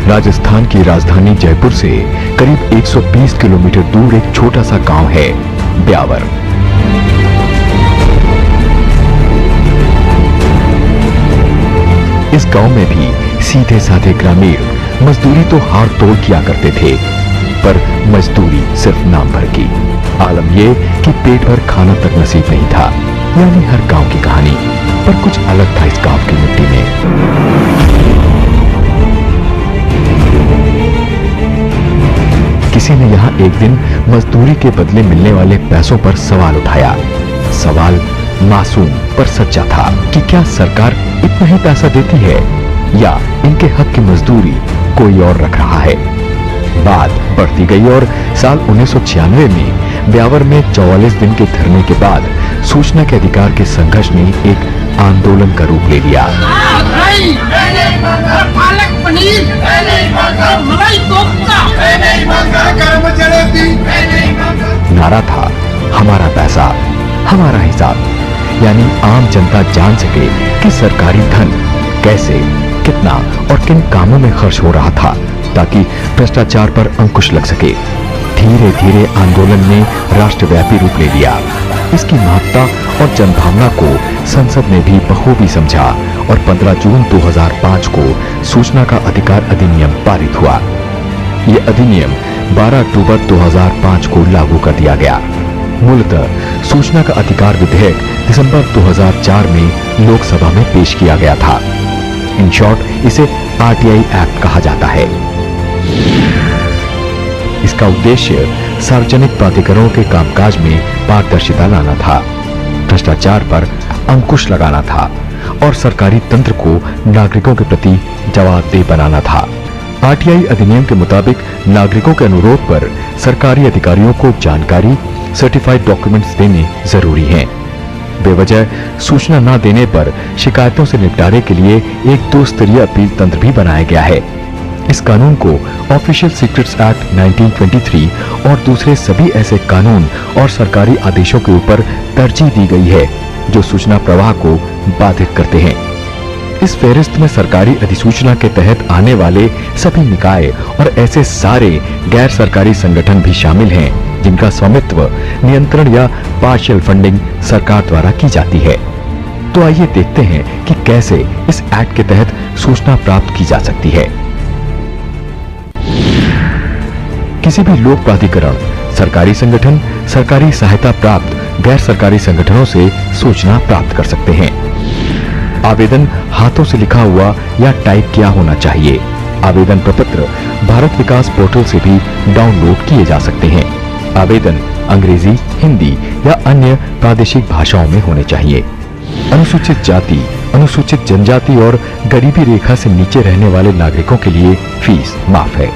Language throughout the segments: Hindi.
राजस्थान की राजधानी जयपुर से करीब 120 किलोमीटर दूर एक छोटा सा गांव है ब्यावर। इस गांव में भी सीधे साधे ग्रामीण मजदूरी तो हाड़ तोड़ किया करते थे, पर मजदूरी सिर्फ नाम भर की। आलम ये कि पेट भर खाना तक नसीब नहीं था। यानी हर गांव की कहानी, पर कुछ अलग था इस गांव की मिट्टी में। किसी ने यहाँ एक दिन मजदूरी के बदले मिलने वाले पैसों पर सवाल उठाया। सवाल मासूम पर सच्चा था कि क्या सरकार इतना ही पैसा देती है या इनके हक की मजदूरी कोई और रख रहा है। बात बढ़ती गई और साल 1996 में ब्यावर में 44 दिन के धरने के बाद सूचना के अधिकार के संघर्ष ने एक आंदोलन का रूप ले लिया। नारा था हमारा पैसा हमारा हिसाब, यानी आम जनता जान सके कि सरकारी धन कैसे, कितना और किन कामों में खर्च हो रहा था, ताकि भ्रष्टाचार पर अंकुश लग सके। धीरे धीरे आंदोलन ने राष्ट्रव्यापी रूप ले लिया। इसकी महत्ता और जनभावना को संसद ने भी बखूबी समझा और 15 जून 2005 को सूचना का अधिकार अधिनियम पारित हुआ। ये अधिनियम 12 अक्टूबर 2005 को लागू कर दिया गया। मूलतः सूचना का अधिकार विधेयक दिसंबर 2004 में लोकसभा में पेश किया गया था। इन शॉर्ट इसे आरटीआई एक्ट कहा जाता है। इसका उद्देश्य सार्वजनिक प्राधिकरणों के कामकाज में पारदर्शिता लाना था, भ्रष्टाचार पर अंकुश लगाना था और सरकारी तंत्र को नागरिकों के प्रति जवाबदेह बनाना था। आरटीआई अधिनियम के मुताबिक नागरिकों के अनुरोध पर सरकारी अधिकारियों को जानकारी, सर्टिफाइड डॉक्यूमेंट्स देने जरूरी हैं। बेवजह सूचना न देने पर शिकायतों से निपटारे के लिए एक 2 स्तरीय अपील तंत्र भी बनाया गया है। इस कानून को ऑफिशियल सीक्रेट्स एक्ट 1923 और दूसरे सभी ऐसे कानून और सरकारी आदेशों के ऊपर तरजीह दी गई है जो सूचना प्रवाह को बाधित करते हैं। इस फेहरिस्त में सरकारी अधिसूचना के तहत आने वाले सभी निकाय और ऐसे सारे गैर सरकारी संगठन भी शामिल हैं जिनका स्वामित्व, नियंत्रण या पार्शियल फंडिंग सरकार द्वारा की जाती है। तो आइए देखते हैं कि कैसे इस एक्ट के तहत सूचना प्राप्त की जा सकती है। किसी भी लोक प्राधिकरण, सरकारी संगठन, सरकारी सहायता प्राप्त गैर सरकारी संगठनों से सूचना प्राप्त कर सकते हैं। आवेदन हाथों से लिखा हुआ या टाइप किया होना चाहिए। आवेदन प्रपत्र भारत विकास पोर्टल से भी डाउनलोड किए जा सकते हैं। आवेदन अंग्रेजी, हिंदी या अन्य प्रादेशिक भाषाओं में होने चाहिए। अनुसूचित जाति, अनुसूचित जनजाति और गरीबी रेखा से नीचे रहने वाले नागरिकों के लिए फीस माफ है,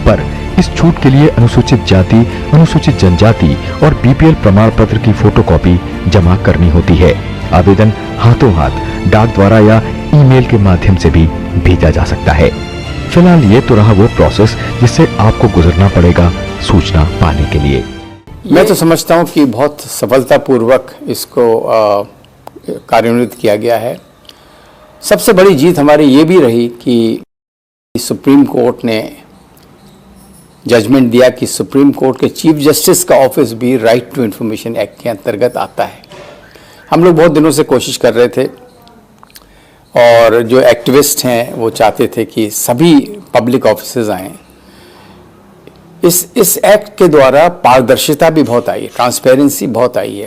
पर इस छूट के लिए अनुसूचित जाति, अनुसूचित जनजाति और बीपीएल प्रमाण पत्र की फोटोकॉपी जमा करनी होती है। आवेदन हाथों हाथ, डाक द्वारा या ईमेल के माध्यम से भी भेजा जा सकता है। फिलहाल ये तो रहा वो प्रोसेस जिससे आपको गुजरना पड़ेगा सूचना पाने के लिए। मैं तो समझता हूँ कि बहुत सफलतापूर्वक इसको कार्यान्वित किया गया है। सबसे बड़ी जीत हमारी ये भी रही कि सुप्रीम कोर्ट ने जजमेंट दिया कि सुप्रीम कोर्ट के चीफ जस्टिस का ऑफिस भी राइट टू इंफॉर्मेशन एक्ट के अंतर्गत आता है। हम लोग बहुत दिनों से कोशिश कर रहे थे और जो एक्टिविस्ट हैं वो चाहते थे कि सभी पब्लिक ऑफिसेज आएँ। इस एक्ट के द्वारा पारदर्शिता भी बहुत आई है, ट्रांसपेरेंसी बहुत आई है,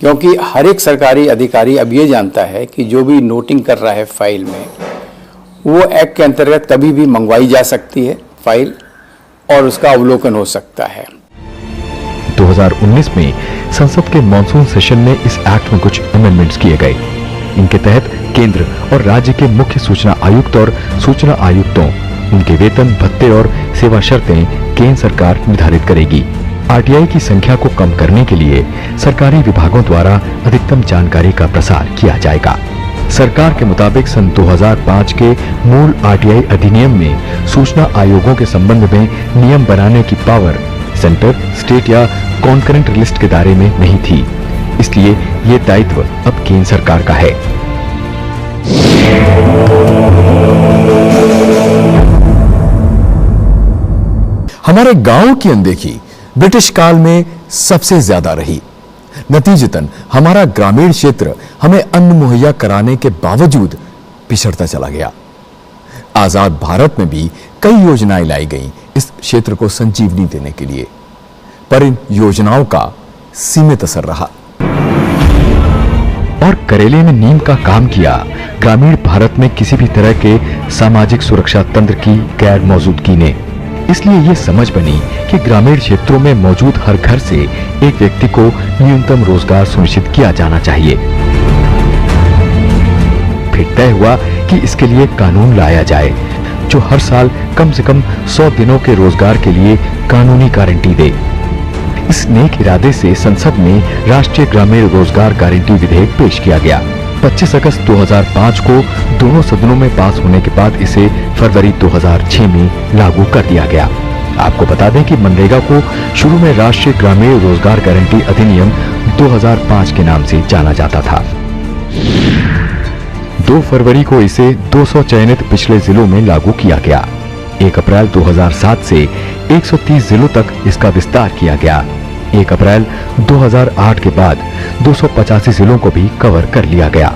क्योंकि हर एक सरकारी अधिकारी अब ये जानता है कि जो भी नोटिंग कर रहा है फाइल में, वो एक्ट के अंतर्गत कभी भी मंगवाई जा सकती है फाइल और उसका अवलोकन हो सकता है। 2019 में संसद के मॉनसून सेशन में इस एक्ट में कुछ अमेंडमेंट्स किए गए। इनके तहत केंद्र और राज्य के मुख्य सूचना आयुक्त और सूचना आयुक्तों, उनके वेतन, भत्ते और सेवा शर्तें केंद्र सरकार निर्धारित करेगी। आरटीआई की संख्या को कम करने के लिए सरकारी विभागों द्वारा अधिकतम जानकारी का प्रसार किया जाएगा। सरकार के मुताबिक सन 2005 के मूल आरटीआई अधिनियम में सूचना आयोगों के संबंध में नियम बनाने की पावर सेंटर, स्टेट या कॉन्करेंट लिस्ट के दायरे में नहीं थी। इसलिए ये दायित्व अब केंद्र सरकार का है। हमारे गांव की अनदेखी ब्रिटिश काल में सबसे ज्यादा रही। नतीजतन हमारा ग्रामीण क्षेत्र हमें अन्न मुहैया कराने के बावजूद पिछड़ता चला गया। आजाद भारत में भी कई योजनाएं लाई गईं इस क्षेत्र को संजीवनी देने के लिए, पर इन योजनाओं का सीमित असर रहा। और करेले में नीम का काम किया। ग्रामीण भारत में किसी भी तरह के सामाजिक सुरक्षा तंत्र की गैर मौजूदगी ने, इसलिए यह समझ बनी कि ग्रामीण क्षेत्रों में मौजूद हर घर से एक व्यक्ति को न्यूनतम रोजगार सुनिश्चित किया जाना चाहिए। फिर तय हुआ कि इसके लिए कानून लाया जाए जो हर साल कम से कम 100 दिनों के रोजगार के लिए कानूनी गारंटी दे। इस नेक इरादे से संसद में राष्ट्रीय ग्रामीण रोजगार गारंटी विधेयक पेश किया गया। 25 अगस्त 2005 को दोनों सदनों में पास होने के बाद इसे फरवरी 2006 में लागू कर दिया गया। आपको बता दें कि मनरेगा को शुरू में राष्ट्रीय ग्रामीण रोजगार गारंटी अधिनियम 2005 के नाम से जाना जाता था। 2 फरवरी को इसे 200 चयनित पिछले जिलों में लागू किया गया। 1 अप्रैल 2007 से 130 जिलों तक इसका विस्तार किया गया। 1 अप्रैल 2008 के बाद 285 जिलों को भी कवर कर लिया गया।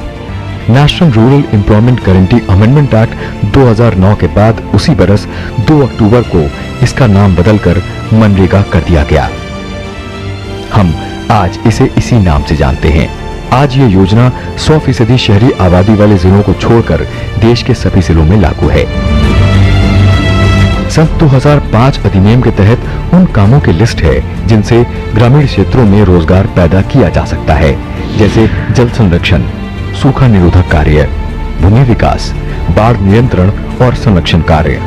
National rural employment guarantee amendment act 2009 के बाद उसी बरस 2 अक्टूबर को इसका नाम बदलकर मनरेगा कर दिया गया। हम आज इसे इसी नाम से जानते हैं। आज ये योजना 100% शहरी आबादी वाले जिलों को छोड़कर देश के सभी जिलों में लागू है। सन 2005 अधिनियम के तहत उन कामों की लिस्ट है जिनसे ग्रामीण क्षेत्रों में रोजगार पैदा किया जा सकता है, जैसे जल संरक्षण, सूखा निरोधक कार्य, भूमि विकास, बाढ़ नियंत्रण और संरक्षण कार्य।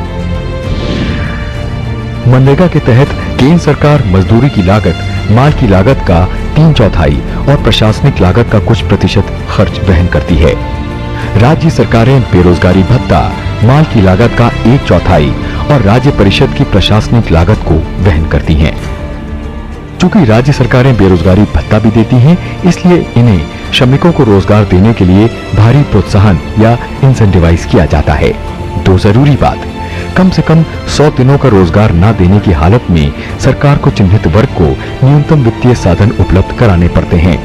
मनरेगा के तहत केंद्र सरकार मजदूरी की लागत, माल की लागत का 3/4 और प्रशासनिक लागत का कुछ प्रतिशत खर्च वहन करती है। राज्य सरकारें बेरोजगारी भत्ता, माल की लागत का 1/4 और राज्य परिषद की प्रशासनिक लागत को वहन करती हैं। चूंकि राज्य सरकारें बेरोजगारी भत्ता भी देती हैं, इसलिए इन्हें श्रमिकों को रोजगार देने के लिए भारी प्रोत्साहन या इंसेंटिवाइज किया जाता है। दो जरूरी बात, कम से कम 100 दिनों का रोजगार न देने की हालत में सरकार को चिन्हित वर्ग को न्यूनतम वित्तीय साधन उपलब्ध कराने पड़ते हैं।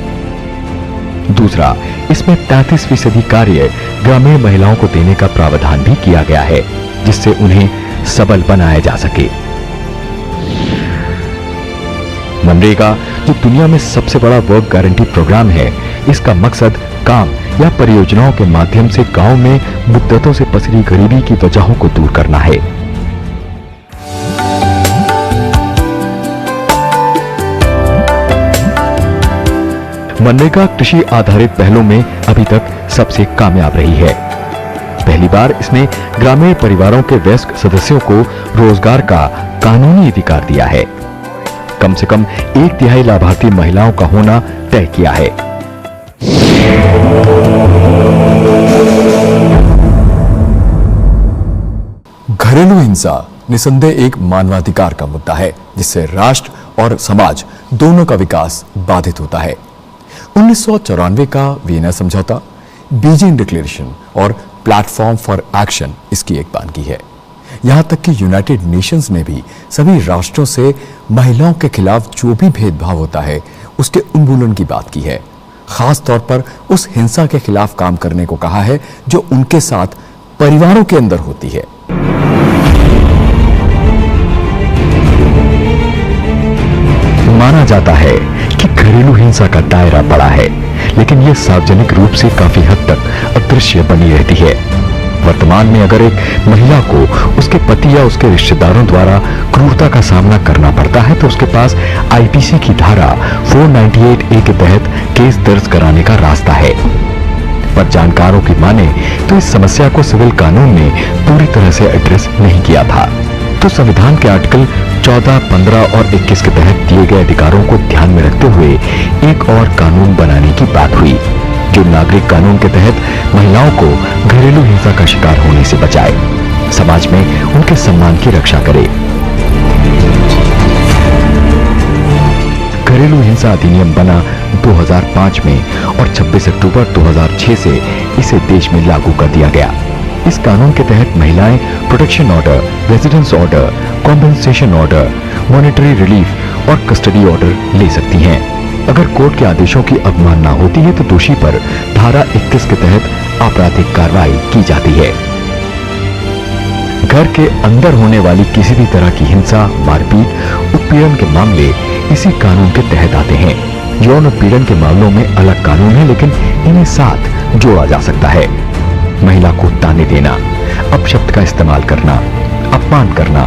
दूसरा, इसमें 33% कार्य ग्रामीण महिलाओं को देने का प्रावधान भी किया गया है, जिससे उन्हें सबल बनाया जा सके। मनरेगा जो दुनिया में सबसे बड़ा वर्क गारंटी प्रोग्राम है, इसका मकसद काम या परियोजनाओं के माध्यम से गांव में मुद्दतों से पसरी गरीबी की वजहों को दूर करना है। मनरेगा कृषि आधारित पहलों में अभी तक सबसे कामयाब रही है। पहली बार इसने ग्रामीण परिवारों के वयस्क सदस्यों को रोजगार का कानूनी अधिकार दिया है। कम से कम 1/3 लाभार्थी महिलाओं का होना तय किया है। घरेलू हिंसा निसंदेह एक मानवाधिकार का मुद्दा है, जिससे राष्ट्र और समाज दोनों का विकास बाधित होता है। 1994 का वियना समझौता, बीजिंग डिक्लेरेशन और प्लेटफॉर्म फॉर एक्शन इसकी एक बानगी है। यहां तक कि यूनाइटेड नेशंस ने भी सभी राष्ट्रों से महिलाओं के खिलाफ जो भी भेदभाव होता है उसके उन्मूलन की बात की है। खास तौर पर उस हिंसा के खिलाफ काम करने को कहा है जो उनके साथ परिवारों के अंदर होती है। माना जाता है कि घरेलू हिंसा का दायरा बड़ा है, लेकिन यह सार्वजनिक रूप से काफी हद तक अदृश्य बनी रहती है। वर्तमान में अगर एक महिला को उसके पति या उसके रिश्तेदारों द्वारा क्रूरता का सामना करना पड़ता है तो उसके पास आईपीसी की धारा 498A के तहत केस दर्ज कराने का रास्ता है। पर जानकारों की माने तो इस समस्या को सिविल कानून ने पूरी तरह से एड्रेस नहीं किया था। तो संविधान के आर्टिकल 14, 15 और 21 के तहत दिए गए अधिकारों को ध्यान में रखते हुए एक और कानून बनाने की बात हुई, जो नागरिक कानून के तहत महिलाओं को घरेलू हिंसा का शिकार होने से बचाए, समाज में उनके सम्मान की रक्षा करे। घरेलू हिंसा अधिनियम बना 2005 में और 26 अक्टूबर 2006 से इसे देश में लागू कर दिया गया। इस कानून के तहत महिलाएं protection order, residence order, compensation order, monetary relief और कस्टडी ऑर्डर ले सकती हैं। अगर कोर्ट के आदेशों की अवमानना होती है तो दोषी पर धारा 21 के तहत आपराधिक कार्रवाई की जाती है। घर के अंदर होने वाली किसी भी तरह की हिंसा, मारपीट, उत्पीड़न के मामले इसी कानून के तहत आते हैं। यौन उत्पीड़न के मामलों में अलग कानून है, लेकिन इन्हें साथ जोड़ा जा सकता है। महिला को ताने देना, अपशब्द का इस्तेमाल करना, अपमान करना,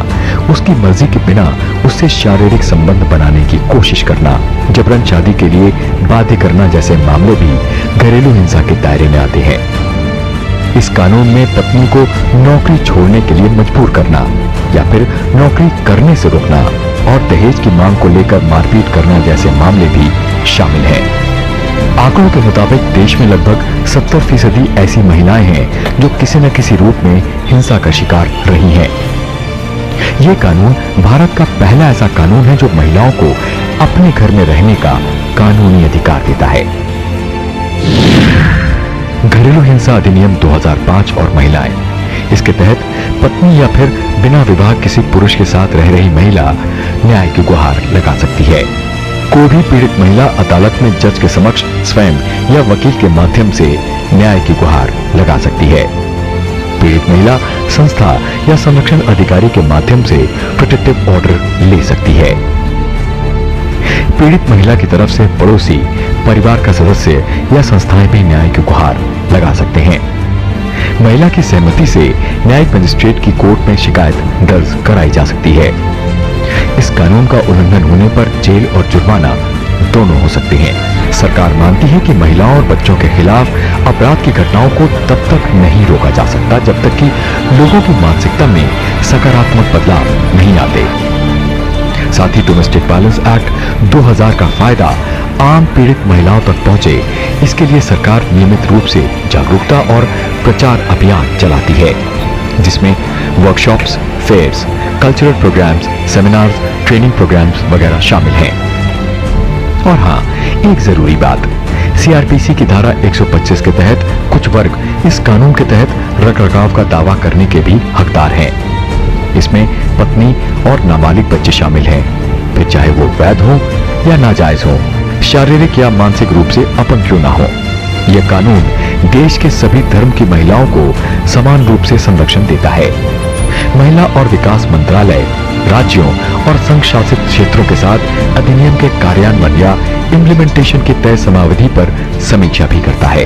उसकी मर्जी के बिना उससे शारीरिक संबंध बनाने की कोशिश करना, जबरन शादी के लिए बाध्य करना जैसे मामले भी घरेलू हिंसा के दायरे में आते हैं। इस कानून में पत्नी को नौकरी छोड़ने के लिए मजबूर करना या फिर नौकरी करने से रोकना और दहेज की मांग को लेकर मारपीट करना जैसे मामले भी शामिल हैं। आंकड़ों के मुताबिक देश में लगभग 70% ऐसी महिलाएं हैं जो किसी न किसी रूप में हिंसा का शिकार रही हैं। ये कानून भारत का पहला ऐसा कानून है जो महिलाओं को अपने घर में रहने का कानूनी अधिकार देता है। घरेलू हिंसा अधिनियम 2005 और महिलाएं, इसके तहत पत्नी या फिर बिना विवाह किसी पुरुष के साथ रह रही महिला न्याय की गुहार लगा सकती है। कोई भी पीड़ित महिला अदालत में जज के समक्ष स्वयं या वकील के माध्यम से न्याय की गुहार लगा सकती है। पीड़ित महिला संस्था या संरक्षण अधिकारी के माध्यम से प्रोटेक्टिव ऑर्डर ले सकती है। पीड़ित महिला की तरफ से पड़ोसी, परिवार का सदस्य या संस्थाएं भी न्याय की गुहार लगा सकते हैं। महिला की सहमति से न्यायिक मजिस्ट्रेट की कोर्ट में शिकायत दर्ज कराई जा सकती है। इस कानून का उल्लंघन होने पर जेल और जुर्माना दोनों हो सकते हैं। सरकार मानती है कि महिलाओं और बच्चों के खिलाफ अपराध की घटनाओं को तब तक नहीं रोका जा सकता जब तक कि लोगों की मानसिकता में सकारात्मक बदलाव नहीं आते। साथ ही डोमेस्टिक वायलेंस एक्ट 2000 का फायदा आम पीड़ित महिलाओं तक पहुंचे, इसके लिए सरकार नियमित रूप से जागरूकता और प्रचार अभियान चलाती है, जिसमें workshops, fairs, cultural programmes, seminars, training programmes वगैरह शामिल हैं। और हाँ, एक जरूरी बात, सीआरपीसी की धारा 125 के तहत कुछ वर्ग इस कानून के तहत रखरखाव का दावा करने के भी हकदार हैं। इसमें पत्नी और नाबालिग बच्चे शामिल हैं, फिर चाहे वो वैध हो या नाजायज हो, शारीरिक या मानसिक रूप से अपंग क्यों ना हो। यह कानून देश के सभी धर्म की महिलाओं को समान रूप से संरक्षण देता है। महिला और विकास मंत्रालय राज्यों और संघ शासित क्षेत्रों के साथ अधिनियम के कार्यान्वयन या इम्प्लीमेंटेशन की तय समयावधि पर समीक्षा भी करता है।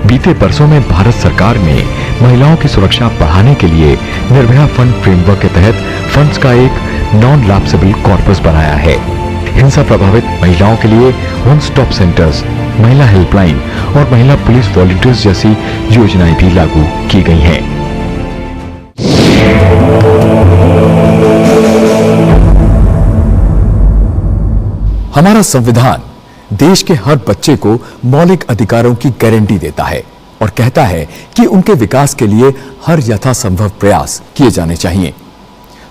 बीते वर्षों में भारत सरकार ने महिलाओं की सुरक्षा बढ़ाने के लिए निर्भया फंड फ्रेमवर्क के तहत फंड्स का एक नॉन लैप्सेबल कॉर्पस बनाया है। हिंसा प्रभावित महिलाओं के लिए वन स्टॉप सेंटर्स, महिला हेल्पलाइन और महिला पुलिस वॉलंटियर्स जैसी योजनाएं भी लागू की गई हैं। हमारा संविधान देश के हर बच्चे को मौलिक अधिकारों की गारंटी देता है और कहता है कि उनके विकास के लिए हर यथासंभव प्रयास किए जाने चाहिए।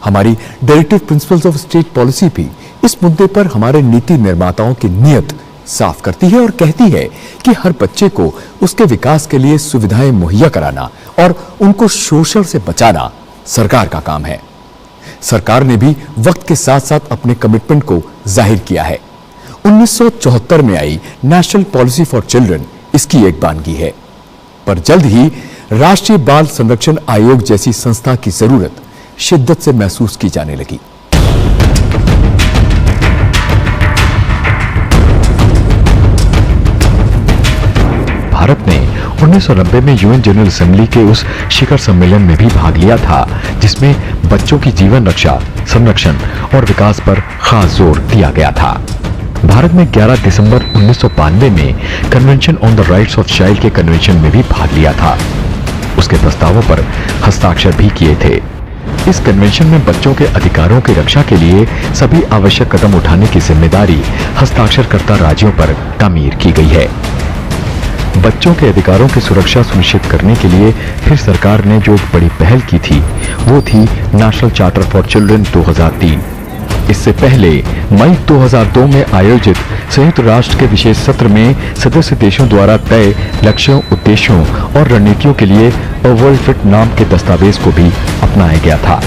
हमारी directive principles of state policy भी इस मुद्दे पर हमारे नीति निर्माताओं की नीयत साफ करती है और कहती है कि हर बच्चे को उसके विकास के लिए सुविधाएं मुहैया कराना और उनको शोषण से बचाना सरकार का काम है। सरकार ने भी वक्त के साथ साथ अपने कमिटमेंट को जाहिर किया है। 1974 में आई नेशनल पॉलिसी फॉर चिल्ड्रन इसकी एक बानगी है, पर जल्द ही राष्ट्रीय बाल संरक्षण आयोग जैसी संस्था की जरूरत शिद्दत से महसूस की जाने लगी। भारत ने 1990 में यूएन जनरल असेंबली के उस शिखर सम्मेलन में भी भाग लिया था जिसमें बच्चों की जीवन रक्षा, संरक्षण और विकास पर खास जोर दिया गया था। भारत ने 11 दिसंबर 1992 में convention on the rights of child के कन्वेंशन में भी भाग लिया था। उसके प्रस्तावों पर हस्ताक्षर भी किए थे। इस कन्वेंशन में बच्चों के अधिकारों की रक्षा के लिए सभी आवश्यक कदम उठाने की जिम्मेदारी हस्ताक्षरकर्ता राज्यों पर तामीर की गई है। बच्चों के अधिकारों की सुरक्षा सुनिश्चित करने के लिए फिर सरकार ने जो बड़ी पहल की थी वो थी नेशनल चार्टर फॉर चिल्ड्रन 2003। इससे पहले मई 2002 में आयोजित संयुक्त राष्ट्र के विशेष सत्र में सदस्य देशों द्वारा तय लक्ष्यों, उद्देश्यों और रणनीतियों के लिए अ वर्ल्ड फिट नाम के दस्तावेज को भी अपनाया गया था।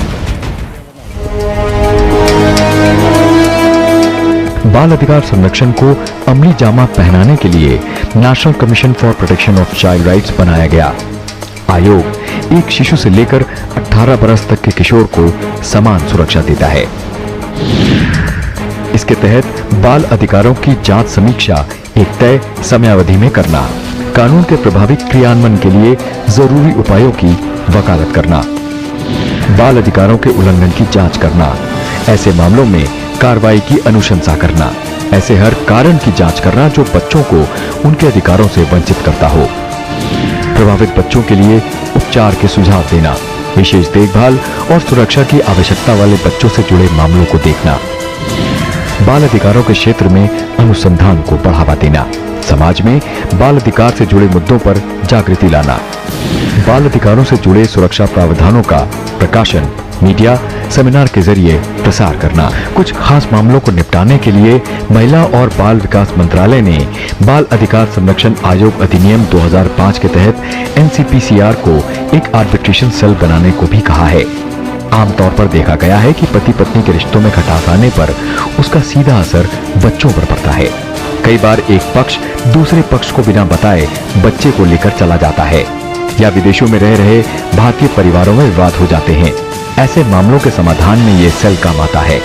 बाल अधिकार संरक्षण को अमली जामा पहनाने के लिए national commission for protection of child rights बनाया गया। आयोग एक शिशु से लेकर 18 बरस तक के किशोर को समान सुरक्षा देता है। इसके तहत बाल अधिकारों की जांच समीक्षा एक तय समयावधि में करना, कानून के प्रभावी क्रियान्वयन के लिए जरूरी उपायों की वकालत करना, बाल अधिकारों के उल्लंघन की जांच करना, ऐसे मामलों में कार्रवाई की अनुशंसा करना, ऐसे हर कारण की जांच करना जो बच्चों को उनके अधिकारों से वंचित करता हो, प्रभावित बच्चों के लिए उपचार के सुझाव देना, विशेष देखभाल और सुरक्षा की आवश्यकता वाले बच्चों से जुड़े मामलों को देखना, बाल अधिकारों के क्षेत्र में अनुसंधान को बढ़ावा देना, समाज में बाल अधिकार से जुड़े मुद्दों पर जागृति लाना, बाल अधिकारों से जुड़े सुरक्षा प्रावधानों का प्रकाशन, मीडिया, सेमिनार के जरिए प्रसार करना। कुछ खास मामलों को निपटाने के लिए महिला और बाल विकास मंत्रालय ने बाल अधिकार संरक्षण आयोग अधिनियम 2005 के तहत एनसीपीसीआर को एक आर्बिट्रेशन सेल बनाने को भी कहा है। आमतौर पर देखा गया है कि पति पत्नी के रिश्तों में खटास आने पर उसका सीधा असर बच्चों पर पड़ता है। कई बार एक पक्ष दूसरे पक्ष को बिना बताए बच्चे को लेकर चला जाता है या विदेशों में रह रहे भारतीय परिवारों में विवाद हो जाते हैं। ऐसे मामलों के समाधान में ये सेल काम आता है।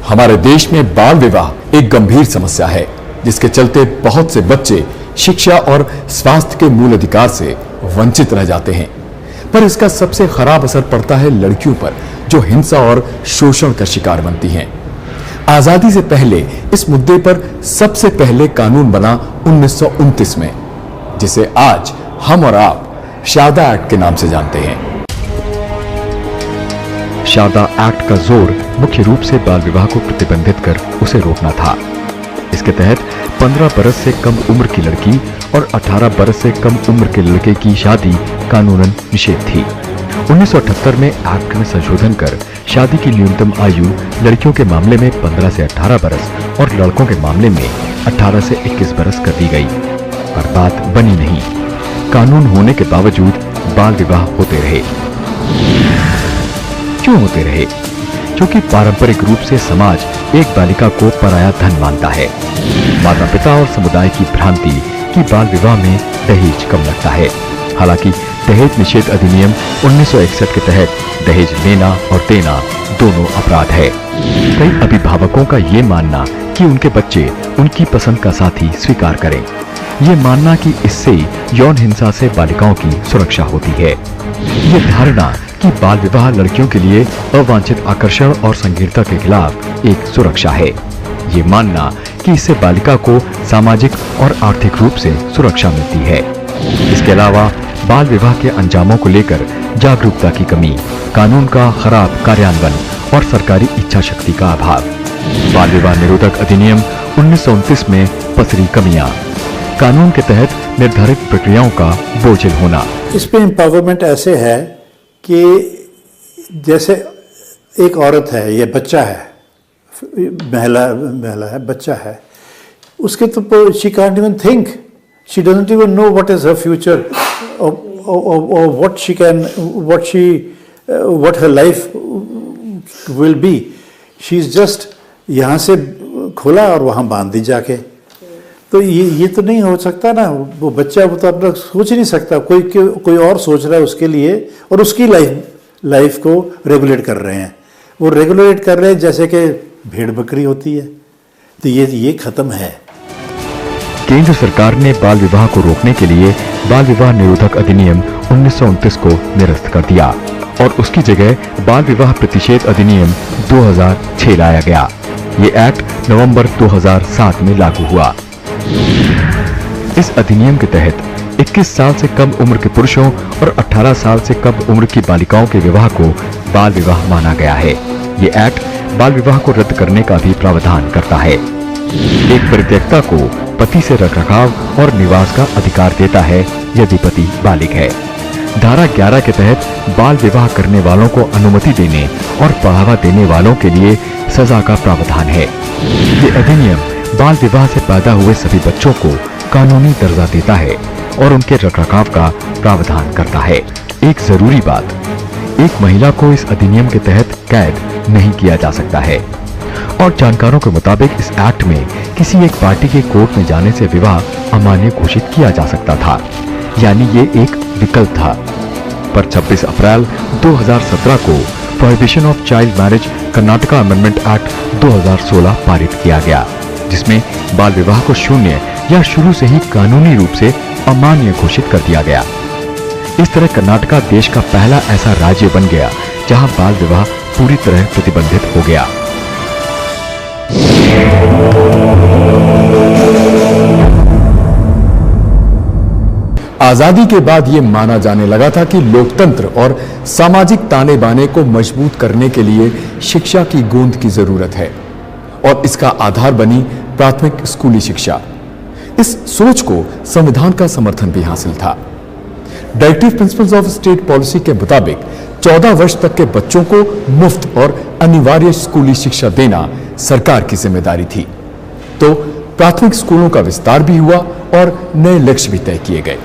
हमारे देश में बाल विवाह एक गंभीर समस्या है, जिसके चलते बहुत से बच्चे शिक्षा और स्वास्थ्य के मूल अधिकार से वंचित रह जाते हैं। पर इसका सबसे खराब असर पड़ता है लड़कियों पर, जो हिंसा और शोषण का शिकार बनती हैं। आजादी से पहले इस मुद्दे पर सबसे पहले कानून बना 1929 में, जिसे आज हम और आप शारदा एक्ट के नाम से जानते हैं। शारदा एक्ट का जोर मुख्य रूप से बाल विवाह को प्रतिबंधित कर उसे रोकना था। इसके तहत 15 बरस से कम उम्र की लड़की और 18 बरस से कम उम्र के लड़के की शादी कानूनन निषेध थी। 1978 में एक्ट में संशोधन कर शादी की न्यूनतम आयु लड़कियों के मामले में 15 से 18 बरस और लड़कों के मामले में 18 से 21 बरस कर दी गई। पर बात बनी नहीं। कानून होने के बावजूद बाल विवाह होते रहे। क्यों होते रहे? क्योंकि पारंपरिक रूप से समाज एक बालिका को पराया धन मानता है। माता पिता और समुदाय की भ्रांति कि बाल विवाह में दहेज कम लगता है। हालांकि दहेज निषेध अधिनियम 1961 के तहत दहेज लेना और देना दोनों अपराध है। कई अभिभावकों का ये मानना कि उनके बच्चे उनकी पसंद का साथी स्वीकार करें, ये मानना कि इससे यौन हिंसा से बालिकाओं की सुरक्षा होती है। ये धारणा कि बाल विवाह लड़कियों के लिए अवांछित आकर्षण और संकीर्णता के खिलाफ एक सुरक्षा है। ये मानना कि इससे बालिका को सामाजिक और आर्थिक रूप से सुरक्षा मिलती है। इसके अलावा बाल विवाह के अंजामों को लेकर जागरूकता की कमी, कानून का खराब कार्यान्वयन और सरकारी इच्छा शक्ति का अभाव। बाल विवाह निरोधक अधिनियम 1929 में पसरी कमियां, कानून के तहत निर्धारित प्रक्रियाओं का बोझिल होना। इसमें एम्पावरमेंट ऐसे है कि जैसे एक औरत है, ये बच्चा है, महिला है, बच्चा है, उसके तो she can't even think, she doesn't even know what is her future or what she can, what her life will be. She's just यहाँ से खोला और वहाँ बांध दी जाके। तो ये तो नहीं हो सकता ना। वो बच्चा वो तो अपना सोच ही नहीं सकता, कोई और सोच रहा है उसके लिए और उसकी लाइफ को रेगुलेट कर रहे हैं। वो रेगुलेट कर रहे हैं जैसे कि भेड़ बकरी होती है। तो ये खत्म है। केंद्र सरकार ने बाल विवाह को रोकने के लिए बाल विवाह निरोधक अधिनियम 1929 को निरस्त कर दिया और उसकी जगह बाल विवाह प्रतिषेध अधिनियम 2006 लाया गया। ये एक्ट नवंबर 2007 में लागू हुआ। इस अधिनियम के तहत 21 साल से कम उम्र के पुरुषों और 18 साल से कम उम्र की बालिकाओं के विवाह को बाल विवाह माना गया है। ये एक्ट बाल विवाह को रद्द करने का भी प्रावधान करता है। एक परित्यक्ता को पति से रखरखाव और निवास का अधिकार देता है यदि पति बालिग है। धारा 11 के तहत बाल विवाह करने वालों को अनुमति देने और बढ़ावा देने वालों के लिए सजा का प्रावधान है। ये अधिनियम बाल विवाह से पैदा हुए सभी बच्चों को कानूनी दर्जा देता है और उनके रखरखाव का प्रावधान करता है। एक जरूरी बात, एक महिला को इस अधिनियम के तहत कैद नहीं किया जा सकता है और जानकारों के मुताबिक इस एक्ट में किसी एक पार्टी के कोर्ट में जाने से विवाह अमान्य घोषित किया जा सकता था, यानी ये एक विकल्प था। पर 26 अप्रैल 2017 को prohibition of child marriage Karnataka amendment act 2016 पारित किया गया, जिसमें बाल विवाह को शून्य या शुरू से ही कानूनी रूप से अमान्य घोषित कर दिया गया। इस तरह कर्नाटका देश का पहला ऐसा राज्य बन गया जहां बाल विवाह पूरी तरह प्रतिबंधित हो गया। आजादी के बाद यह माना जाने लगा था कि लोकतंत्र और सामाजिक ताने बाने को मजबूत करने के लिए शिक्षा की गूंज की जरूरत है और इसका आधार बनी प्राथमिक स्कूली शिक्षा। इस सोच को संविधान का समर्थन भी हासिल था। Directive principles of state policy के मुताबिक 14 वर्ष तक के बच्चों को मुफ्त और अनिवार्य स्कूली शिक्षा देना सरकार की जिम्मेदारी थी। तो प्राथमिक स्कूलों का विस्तार भी हुआ और नए लक्ष्य भी तय किए गए।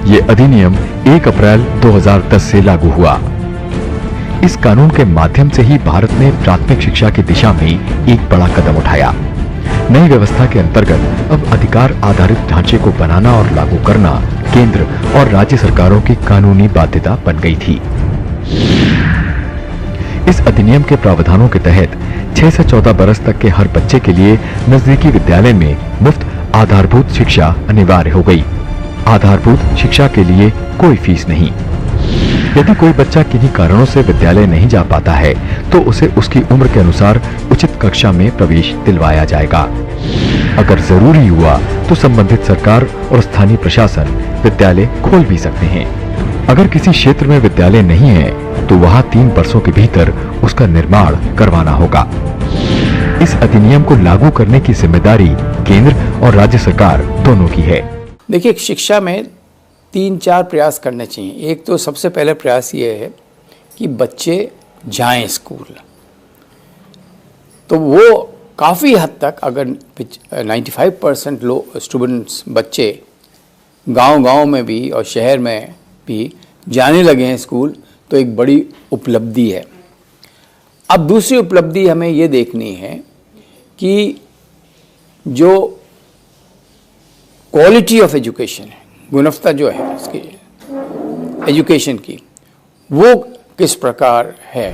ये अधिनियम 1 अप्रैल 2010 से लागू हुआ। इस कानून के माध्यम से ही भारत ने प्राथमिक शिक्षा की दिशा में एक बड़ा कदम उठाया। नई व्यवस्था के अंतर्गत अब अधिकार आधारित ढांचे को बनाना और लागू करना केंद्र और राज्य सरकारों की कानूनी बाध्यता बन गई थी। इस अधिनियम के प्रावधानों के तहत 6 से 14 बरस तक के हर बच्चे के लिए नजदीकी विद्यालय में मुफ्त आधारभूत शिक्षा अनिवार्य हो गई। आधारभूत शिक्षा के लिए कोई फीस नहीं। यदि कोई बच्चा किन्हीं कारणों से विद्यालय नहीं जा पाता है तो उसे उसकी उम्र के अनुसार उचित कक्षा में प्रवेश दिलवाया जाएगा। अगर जरूरी हुआ तो संबंधित सरकार और स्थानीय प्रशासन विद्यालय खोल भी सकते हैं। अगर किसी क्षेत्र में विद्यालय नहीं है तो वहां 3 वर्षों के भीतर उसका निर्माण करवाना होगा। इस अधिनियम को लागू करने की जिम्मेदारी केंद्र और राज्य सरकार दोनों की है। देखिए, शिक्षा में 3-4 प्रयास करने चाहिए। एक तो सबसे पहले प्रयास ये है कि बच्चे जाएं स्कूल। तो वो काफ़ी हद तक, अगर 95% स्टूडेंट्स बच्चे गांव-गांव में भी और शहर में भी जाने लगे हैं स्कूल, तो एक बड़ी उपलब्धि है। अब दूसरी उपलब्धि हमें ये देखनी है कि जो क्वालिटी ऑफ एजुकेशन है, गुणवत्ता जो है इसकी एजुकेशन की, वो किस प्रकार है।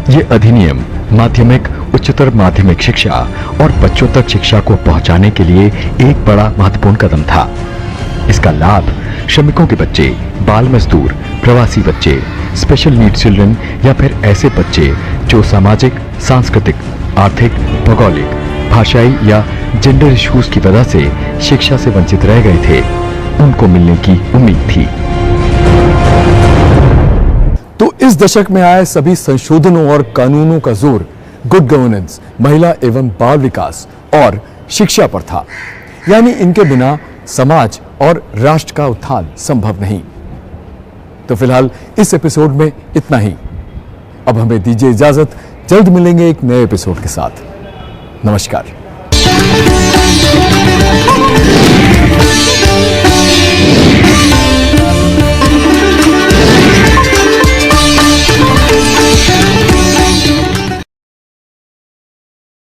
ये अधिनियम माध्यमिक, उच्चतर माध्यमिक शिक्षा और बच्चों तक शिक्षा को पहुंचाने के लिए एक बड़ा महत्वपूर्ण कदम था। इसका लाभ श्रमिकों के बच्चे, बाल मजदूर, प्रवासी बच्चे, स्पेशल नीड चिल्ड्रन या फिर ऐसे बच्चे जो सामाजिक, सांस्कृतिक, आर्थिक, भौगोलिक, भाषाई या जेंडर इश्यूज की वजह से शिक्षा से वंचित रह गए थे, उनको मिलने की उम्मीद थी। तो इस दशक में आए सभी संशोधनों और कानूनों का जोर गुड गवर्नेंस, महिला एवं बाल विकास और शिक्षा पर था। यानी इनके बिना समाज और राष्ट्र का उत्थान संभव नहीं। तो फिलहाल इस एपिसोड में इतना ही। अब हमें दीजिए इजाजत, जल्द मिलेंगे एक नए एपिसोड के साथ। नमस्कार।